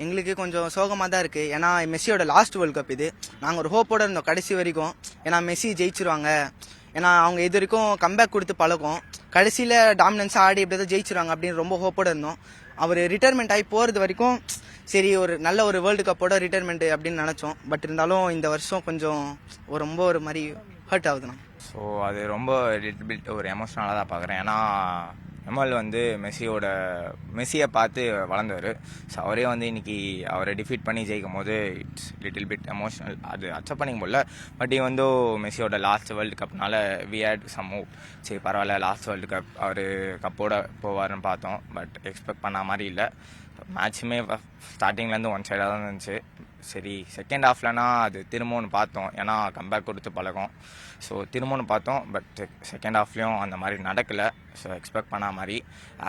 எங்களுக்கு கொஞ்சம் சோகமாக தான் இருக்குது. ஏன்னா மெஸ்ஸியோட லாஸ்ட் வேர்ல்டு கப் இது. நாங்கள் ஒரு ஹோப்போடு இருந்தோம் கடைசி வரைக்கும். ஏன்னா மெஸ்ஸி ஜெயிச்சிருவாங்க, ஏன்னா அவங்க இது வரைக்கும் கம்பேக் கொடுத்து பழக்கம், கடைசியில் டாமினன்ஸாக ஆடி இப்படி தான் ஜெயிச்சிருவாங்க அப்படின்னு ரொம்ப ஹோப்போடு இருந்தோம். அவர் ரிட்டையர்மெண்ட் ஆகி போகிறது வரைக்கும் சரி ஒரு நல்ல ஒரு வேர்ல்டு கப்போட ரிட்டையர்மெண்ட் அப்படின்னு நினச்சோம். பட் இருந்தாலும் இந்த வருஷம் கொஞ்சம் ரொம்ப ஒரு மாதிரி ஹர்ட் ஆகுதுண்ணா. ஸோ அது ரொம்ப லிட்டில் பிட் ஒரு எமோஷ்னலாக தான் பார்க்குறேன். ஏன்னா எம்எல் வந்து மெஸ்ஸியை பார்த்து வளர்ந்தவர். ஸோ அவரே வந்து இன்னைக்கு அவரை டிஃபீட் பண்ணி ஜெயிக்கும் போது இட்ஸ் லிட்டில் பிட் எமோஷ்னல். அது அக்செப்ட் பண்ணிக்க முடியல. பட் வந்து மெஸ்ஸியோட லாஸ்ட் வேர்ல்டு கப்னால வி ஹேட் சம் ஹோப். சரி பரவாயில்ல, லாஸ்ட் வேர்ல்டு கப் அவர் கப்போட போவார்னு பார்த்தோம். பட் எக்ஸ்பெக்ட் பண்ண மாதிரி இல்லை. மேட்சுமே ஸ்டார்டிங்லேருந்து ஒன் சைடாக தான் இருந்துச்சு. சரி செகண்ட் ஹாஃப்லனா அது திரும்பவும் பார்த்தோம், ஏன்னா கம்பேக் கொடுத்து பழகம். ஸோ திரும்பவும் பார்த்தோம். பட் செகண்ட் ஹாஃப்லேயும் அந்த மாதிரி நடக்கலை. ஸோ எக்ஸ்பெக்ட் பண்ண மாதிரி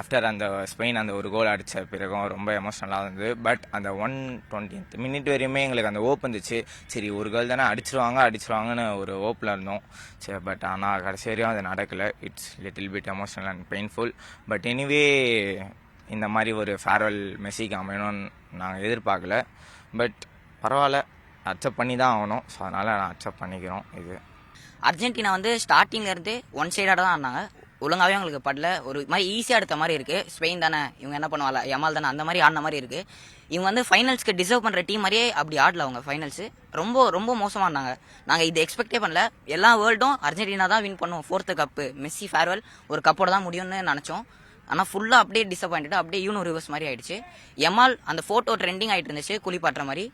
ஆஃப்டர் அந்த ஸ்பெயின் அந்த ஒரு கோல் அடித்த பிறகும் ரொம்ப எமோஷ்னலாக இருந்தது. பட் அந்த 120th மினிட் வரையுமே எங்களுக்கு அந்த ஹோப் இருந்துச்சு. சரி ஒரு கோல் தானே அடிச்சிருவாங்கன்னு ஒரு ஹோப்பில் இருந்தோம். சரி பட் ஆனால் கடைசி வரையும் அது நடக்கலை. It's little bit emotional and painful. But anyway இந்த மாதிரி ஒரு ஃபேர்வெல் மெஸ்ஸிக்கு அமையணும்னு நாங்கள் எதிர்பார்க்கல. பட் பரவாயில்ல, அக்செப்ட் பண்ணி தான் ஆகணும். ஸோ அதனால் நான் அக்செப்ட் பண்ணிக்கிறோம். இது அர்ஜென்டினா வந்து ஸ்டார்டிங்லேருந்து ஒன் சைடாக தான் ஆனாங்க. ஒழுங்காகவே அவங்களுக்கு படல. ஒரு மாதிரி ஈஸியாக எடுத்த மாதிரி இருக்குது. ஸ்பெயின் தானே இவங்க என்ன பண்ணுவாங்க, யமால் தானே அந்த மாதிரி ஆடின மாதிரி இருக்குது. இவங்க வந்து ஃபைனல்ஸ்க்கு டிசர்வ் பண்ணுற டீம் மாதிரியே அப்படி ஆடல. அவங்க ஃபைனல்ஸு ரொம்ப மோசமாக இருந்தாங்க. நாங்கள் இது எக்ஸ்பெக்டே பண்ணல. எல்லா வேர்ல்டும் அர்ஜென்டினா தான் வின் பண்ணுவோம், 4th கப்பு மெஸ்ஸி ஃபேர்வெல் ஒரு கப்போட தான் முடியும்னு நினச்சோம். ஆனால் ஃபுல்லாக அப்படியே டிசப்பாயின்ட், அப்படியே யூனோ ரிவர்ஸ் மாதிரி ஆயிடுச்சு. யமால் அந்த ஃபோட்டோ ட்ரெண்டிங் ஆகிட்டு இருந்துச்சு குளிப்பாட்டுற மாதிரி,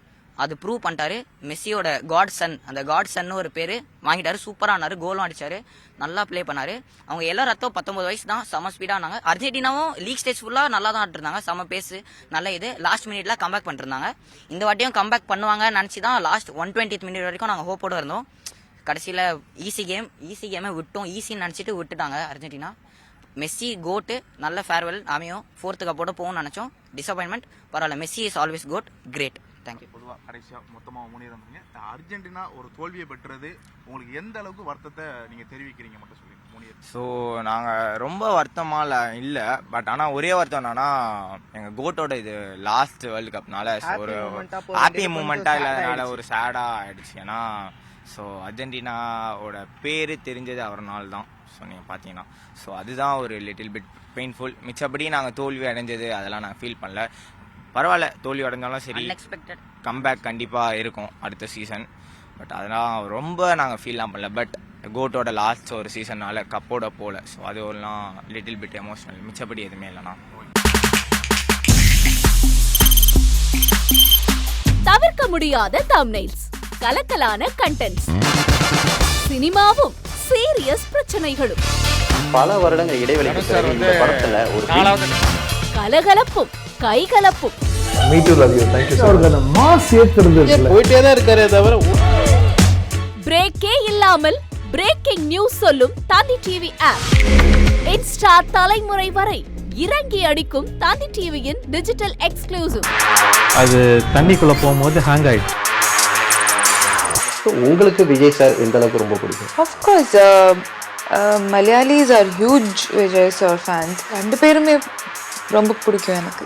அது ப்ரூவ் பண்ணிட்டாரு. மெஸ்ஸியோட காட் சன், அந்த காட் சன்னு ஒரு பேர் வாங்கிட்டாரு. சூப்பராக ஆனாரு, கோலும் அடிச்சாரு, நல்லா ப்ளே பண்ணாரு. அவங்க எல்லா ரத்தம் 19 வயசு தான், செம ஸ்பீடாக ஆனாங்க. அர்ஜென்டினாவும் லீக் ஸ்டேஜ் ஃபுல்லாக நல்லா தான் ஆடிருந்தாங்க, செம பேஸு நல்ல இது. லாஸ்ட் மினிட்ல கம்பேக் பண்ணிருந்தாங்க. இந்த வாட்டியும் கம்பேக் பண்ணுவாங்கன்னு நினச்சி தான் லாஸ்ட் 120th மினிட் வரைக்கும் நாங்கள் ஹோப்போடு இருந்தோம். கடைசியில் ஈஸி கேமை விட்டோம், ஈஸின்னு நினச்சிட்டு விட்டுட்டாங்க அர்ஜென்டினா. மெஸ்ஸி கோட்டு, நல்ல ஃபேர்வெல் அமையும், 4th கப்போட போகும்னு நினச்சோம். டிசப்பாயின்மெண்ட் பரவாயில்ல. Messi is always GOAT, great. Thank you. பொதுவாக கடைசியாக மொத்தமாக முன்னிறந்தீங்க. அர்ஜென்டினா ஒரு தோல்வியை பெற்றது உங்களுக்கு எந்த அளவுக்கு வருத்தத்தை நீங்கள் தெரிவிக்கிறீங்க மட்டும் சொல்லி முன்னிறு. ஸோ நாங்கள் ரொம்ப வருத்தமாக இல்லை. பட் ஆனால் ஒரே வருத்தம் என்னன்னா எங்கள் கோட்டோட இது லாஸ்ட் வேர்ல்டு கப்னால ஒரு ஹாப்பி மூமெண்ட்டாக இல்லாதனால ஒரு சேடாக ஆயிடுச்சு. ஏன்னா ஸோ அர்ஜென்டினாவோட பேர் தெரிஞ்சது அவர்னால தான். ஸோ நீங்கள் பார்த்தீங்கன்னா ஸோ அதுதான் ஒரு லிட்டில் பிட் பெயின்ஃபுல். மிச்சப்படி நாங்கள் தோல்வி அடைஞ்சது அதெல்லாம் நான் ஃபீல் பண்ணல. பரவாயில்ல, தோல்வி அடைஞ்சாலும் சரி, கம்பேக் கண்டிப்பாக இருக்கும் அடுத்த சீசன். பட் அதெல்லாம் ரொம்ப நாங்கள் ஃபீல்லாம் பண்ணல. பட் கோட்டோட லாஸ்ட் ஒரு சீசன்னால கப்போட போகல. ஸோ அது ஒருலாம் லிட்டில் பிட் எமோஷனல். மிச்சப்படி எதுவுமே இல்லைண்ணா. தவிர்க்க முடியாத தம்ப்நெயில்ஸ், கலக்கலான கண்டென்ட்ஸ், சினிமாவும் சீரியஸ் பிரச்சனைகளும், பல வருடங்கள் இடைவெளிக்கு பிறகு இந்த படத்துல ஒரு கலகலப்பும் கைகலப்பும், போயிட்டே தான் இருக்காரே தவிர பிரேக்கே இல்லாமல் பிரேக்கிங் நியூஸ் சொல்லும் தந்தி டிவி ஆப். இன்ஸ்டா தலைமுறை வரை இறங்கி அடிக்கும் தந்தி டிவியின் டிஜிட்டல் எக்ஸ்க்ளூசிவ். அது தண்ணிக்குள்ள போகும்போது ஹேங் ஆயிடுச்சு. உங்களுக்கு விஜய் சார் எந்த அளவுக்கு ரொம்ப பிடிக்கும்? Of course, Malayalis are huge Vijay sir fans. ரெண்டு பேருமே ரொம்ப பிடிக்கும் எனக்கு.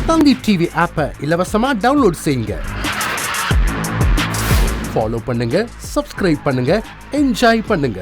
தந்தி டிவி ஆப்பை இலவசமா டவுன்லோட் செய்யுங்க, ஃபாலோ பண்ணுங்க, சப்ஸ்கிரைப் பண்ணுங்க, என்ஜாய் பண்ணுங்க.